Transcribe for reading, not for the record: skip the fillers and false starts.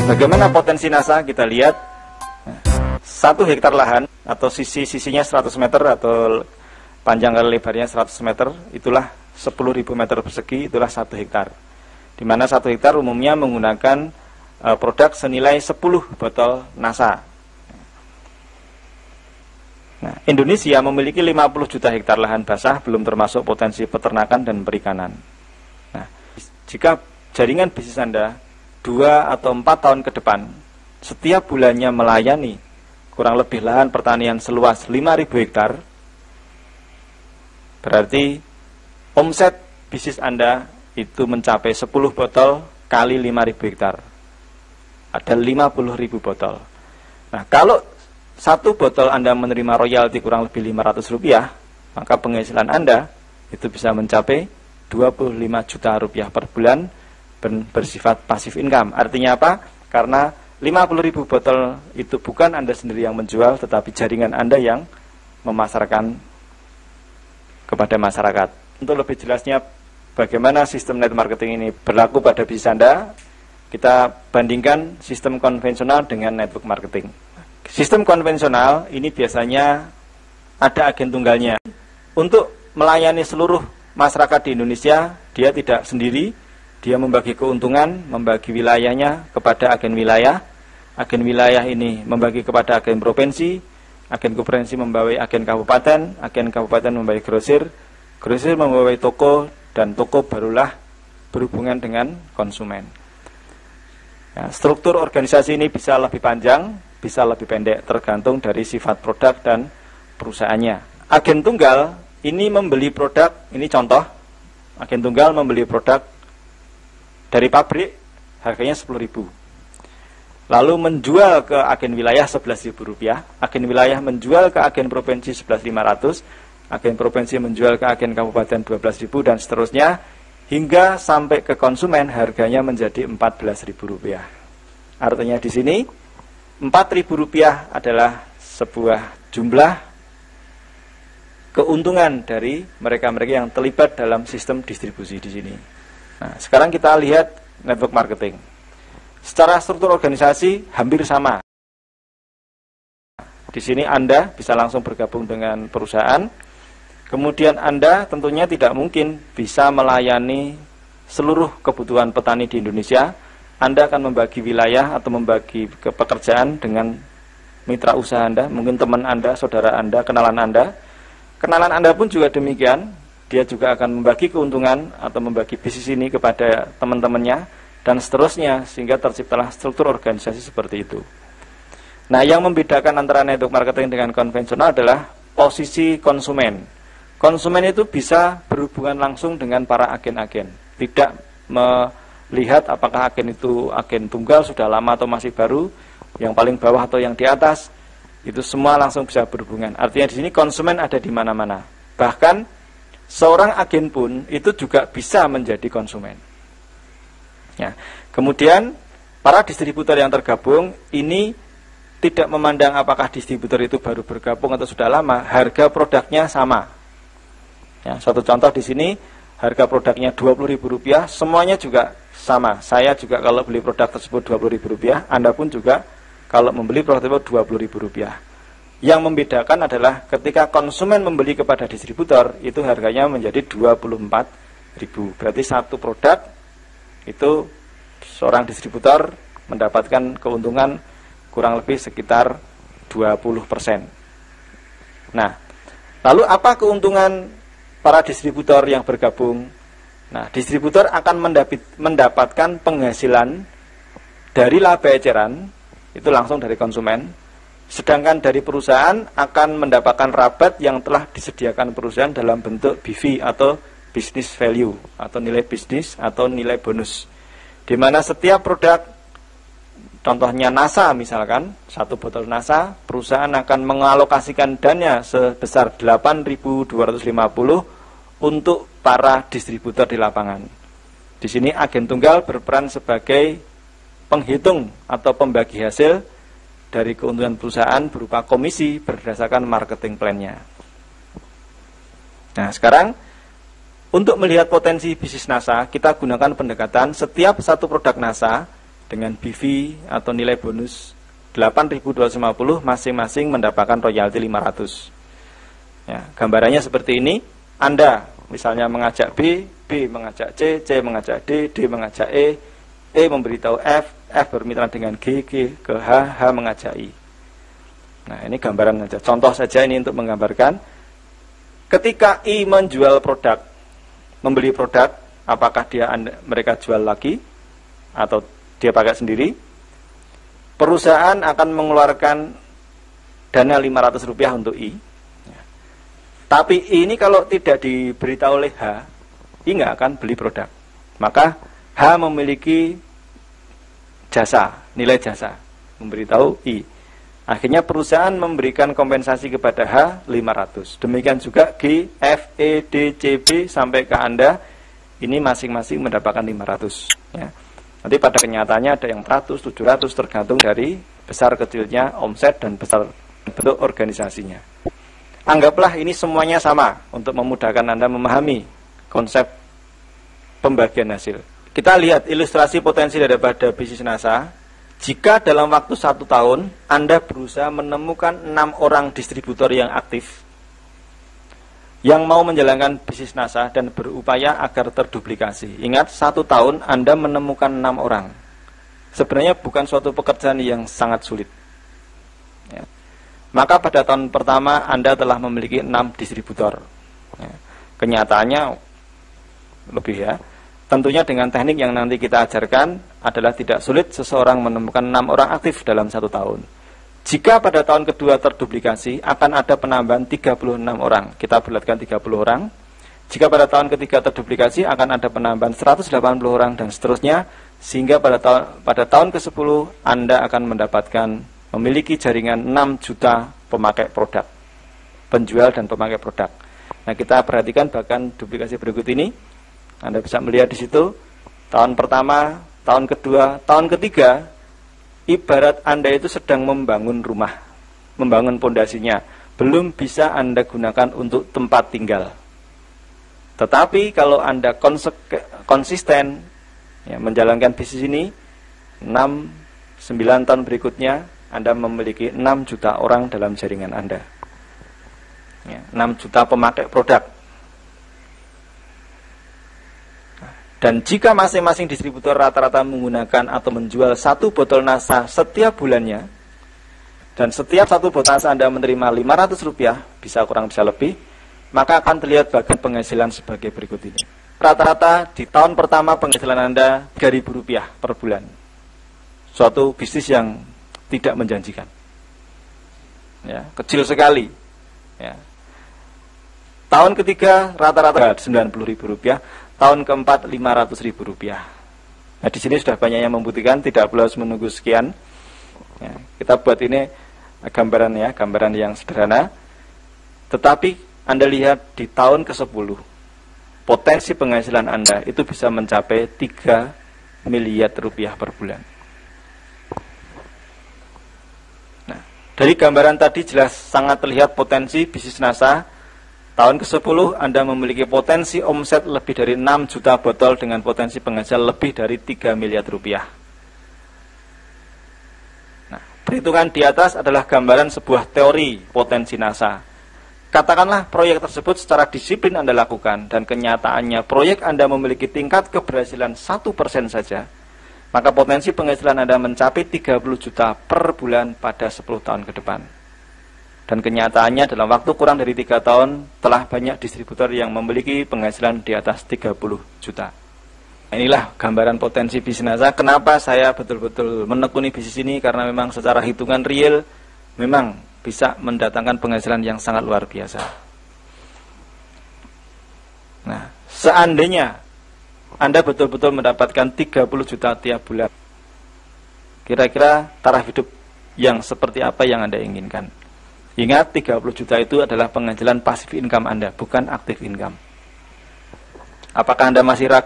Bagaimana potensi NASA? Kita lihat 1 hektar lahan atau sisinya 100 meter atau panjang kali lebarnya 100 meter, itulah 10.000 meter persegi, itulah 1 hektar. Di mana 1 hektar umumnya menggunakan produk senilai 10 botol NASA. Nah, Indonesia memiliki 50 juta hektar lahan basah, belum termasuk potensi peternakan dan perikanan. Nah, jika jaringan bisnis Anda 2 atau 4 tahun ke depan setiap bulannya melayani kurang lebih lahan pertanian seluas 5.000 hektar, berarti omset bisnis Anda itu mencapai 10 botol kali 5.000 hektar, ada 50.000 botol. Nah, kalau 1 botol Anda menerima royalti kurang lebih Rp500, maka penghasilan Anda itu bisa mencapai Rp25 juta per bulan bersifat passive income. Artinya apa? Karena 50.000 botol itu bukan Anda sendiri yang menjual, tetapi jaringan Anda yang memasarkan kepada masyarakat. Untuk lebih jelasnya bagaimana sistem net marketing ini berlaku pada bisnis Anda, kita bandingkan sistem konvensional dengan network marketing. Sistem konvensional ini biasanya ada agen tunggalnya. Untuk melayani seluruh masyarakat di Indonesia, dia tidak sendiri. Dia membagi keuntungan, membagi wilayahnya kepada agen wilayah. Agen wilayah ini membagi kepada agen provinsi. Agen provinsi membawai agen kabupaten membawai grosir. Grosir membawai toko, dan toko barulah berhubungan dengan konsumen. Nah, struktur organisasi ini bisa lebih panjang, bisa lebih pendek, tergantung dari sifat produk dan perusahaannya. Agen tunggal ini membeli produk, ini contoh. Agen tunggal membeli produk dari pabrik, harganya Rp10.000. Lalu menjual ke agen wilayah Rp11.000. Agen wilayah menjual ke agen provinsi Rp11.500. Agen provinsi menjual ke agen kabupaten Rp12.000 dan seterusnya, hingga sampai ke konsumen harganya menjadi Rp14.000. Artinya di sini Rp4.000 adalah sebuah jumlah keuntungan dari mereka-mereka yang terlibat dalam sistem distribusi di sini. Nah, sekarang kita lihat network marketing. Secara struktur organisasi hampir sama. Di sini Anda bisa langsung bergabung dengan perusahaan. Kemudian Anda tentunya tidak mungkin bisa melayani seluruh kebutuhan petani di Indonesia. Anda akan membagi wilayah atau membagi pekerjaan dengan mitra usaha Anda, mungkin teman Anda, saudara Anda, kenalan Anda. Kenalan Anda pun juga demikian. Dia juga akan membagi keuntungan atau membagi bisnis ini kepada teman-temannya dan seterusnya, sehingga terciptalah struktur organisasi seperti itu. Nah, yang membedakan antara network marketing dengan konvensional adalah posisi konsumen. Konsumen itu bisa berhubungan langsung dengan para agen-agen, tidak melihat apakah agen itu agen tunggal sudah lama atau masih baru, yang paling bawah atau yang di atas, itu semua langsung bisa berhubungan. Artinya di sini konsumen ada di mana-mana. Bahkan seorang agen pun itu juga bisa menjadi konsumen. Ya. Kemudian para distributor yang tergabung ini tidak memandang apakah distributor itu baru bergabung atau sudah lama, harga produknya sama. Ya, satu contoh di sini, harga produknya Rp20.000, semuanya juga sama. Saya juga kalau beli produk tersebut Rp20.000, Anda pun juga kalau membeli produk tersebut Rp20.000. Yang membedakan adalah ketika konsumen membeli kepada distributor, itu harganya menjadi Rp24.000. Berarti satu produk itu seorang distributor mendapatkan keuntungan kurang lebih sekitar 20%. Nah, lalu apa keuntungan para distributor yang bergabung? Nah, distributor akan mendapatkan penghasilan dari laba eceran, itu langsung dari konsumen. Sedangkan dari perusahaan akan mendapatkan rabat yang telah disediakan perusahaan dalam bentuk BV atau business value atau nilai bisnis atau nilai bonus. Di mana setiap produk, contohnya NASA misalkan, 1 botol NASA, perusahaan akan mengalokasikan dana sebesar 8.250 untuk para distributor di lapangan. Di sini agen tunggal berperan sebagai penghitung atau pembagi hasil dari keuntungan perusahaan berupa komisi berdasarkan marketing plan-nya. Nah, sekarang untuk melihat potensi bisnis NASA, kita gunakan pendekatan setiap satu produk NASA dengan BV atau nilai bonus 8.250, masing-masing mendapatkan royalti 500. Ya, gambarannya seperti ini. Anda misalnya mengajak B, B mengajak C, C mengajak D, D mengajak E memberitahu F, F bermitra dengan G, G ke H, H mengajak I. Nah, ini gambaran saja, contoh saja ini untuk menggambarkan ketika I menjual produk, membeli produk, apakah mereka jual lagi atau dia pakai sendiri, perusahaan akan mengeluarkan dana Rp500 untuk I. Tapi I ini kalau tidak diberitahu oleh H, I nggak akan beli produk. Maka H memiliki jasa, nilai jasa, memberitahu I. Akhirnya perusahaan memberikan kompensasi kepada H 500. Demikian juga G, F, E, D, C, B sampai ke Anda, ini masing-masing mendapatkan 500. Ya. Nanti pada kenyataannya ada yang 100, 700 tergantung dari besar kecilnya omset dan besar bentuk organisasinya. Anggaplah ini semuanya sama untuk memudahkan Anda memahami konsep pembagian hasil. Kita lihat ilustrasi potensi daripada bisnis NASA. Jika dalam waktu 1 tahun Anda berusaha menemukan 6 orang distributor yang aktif yang mau menjalankan bisnis NASA dan berupaya agar terduplikasi. Ingat, 1 tahun Anda menemukan 6 orang. Sebenarnya bukan suatu pekerjaan yang sangat sulit. Ya. Maka pada tahun pertama Anda telah memiliki 6 distributor. Ya. Kenyataannya lebih ya. Tentunya dengan teknik yang nanti kita ajarkan adalah tidak sulit seseorang menemukan 6 orang aktif dalam 1 tahun. Jika pada tahun kedua terduplikasi, akan ada penambahan 36 orang. Kita bulatkan 30 orang. Jika pada tahun ketiga terduplikasi, akan ada penambahan 180 orang dan seterusnya. Sehingga pada tahun ke-10, Anda akan memiliki jaringan 6 juta pemakai produk, penjual dan pemakai produk. Nah, kita perhatikan bahkan duplikasi berikut ini. Anda bisa melihat di situ, tahun pertama, tahun kedua, tahun ketiga, ibarat Anda itu sedang membangun rumah, membangun pondasinya, belum bisa Anda gunakan untuk tempat tinggal. Tetapi kalau Anda konsisten ya, menjalankan bisnis ini, 6-9 tahun berikutnya, Anda memiliki 6 juta orang dalam jaringan Anda. Ya, 6 juta pemakai produk. Dan jika masing-masing distributor rata-rata menggunakan atau menjual 1 botol NASA setiap bulannya, dan setiap 1 botol NASA Anda menerima Rp500, bisa kurang bisa lebih, maka akan terlihat bagian penghasilan sebagai berikut ini. Rata-rata di tahun pertama penghasilan Anda Rp3.000 per bulan. Suatu bisnis yang tidak menjanjikan. Ya, kecil sekali. Ya. Tahun ketiga rata-rata Rp90.000. Tahun keempat Rp500.000. Nah, di sini sudah banyak yang membuktikan, tidak perlu harus menunggu sekian. Ya, kita buat ini gambaran ya, gambaran yang sederhana. Tetapi Anda lihat di tahun ke-10, potensi penghasilan Anda itu bisa mencapai Rp3 miliar per bulan. Nah, dari gambaran tadi jelas sangat terlihat potensi bisnis NASA. Tahun ke-10 Anda memiliki potensi omset lebih dari 6 juta botol dengan potensi penghasilan lebih dari Rp3 miliar. Nah, perhitungan di atas adalah gambaran sebuah teori potensi NASA. Katakanlah proyek tersebut secara disiplin Anda lakukan dan kenyataannya proyek Anda memiliki tingkat keberhasilan 1% saja, maka potensi penghasilan Anda mencapai 30 juta per bulan pada 10 tahun ke depan. Dan kenyataannya dalam waktu kurang dari 3 tahun telah banyak distributor yang memiliki penghasilan di atas 30 juta. Nah, inilah gambaran potensi bisnis NASA. Kenapa saya betul-betul menekuni bisnis ini? Karena memang secara hitungan real memang bisa mendatangkan penghasilan yang sangat luar biasa. Nah, seandainya Anda betul-betul mendapatkan 30 juta tiap bulan, kira-kira taraf hidup yang seperti apa yang Anda inginkan? Ingat, 30 juta itu adalah penghasilan pasif income Anda, bukan aktif income. Apakah Anda masih ragu?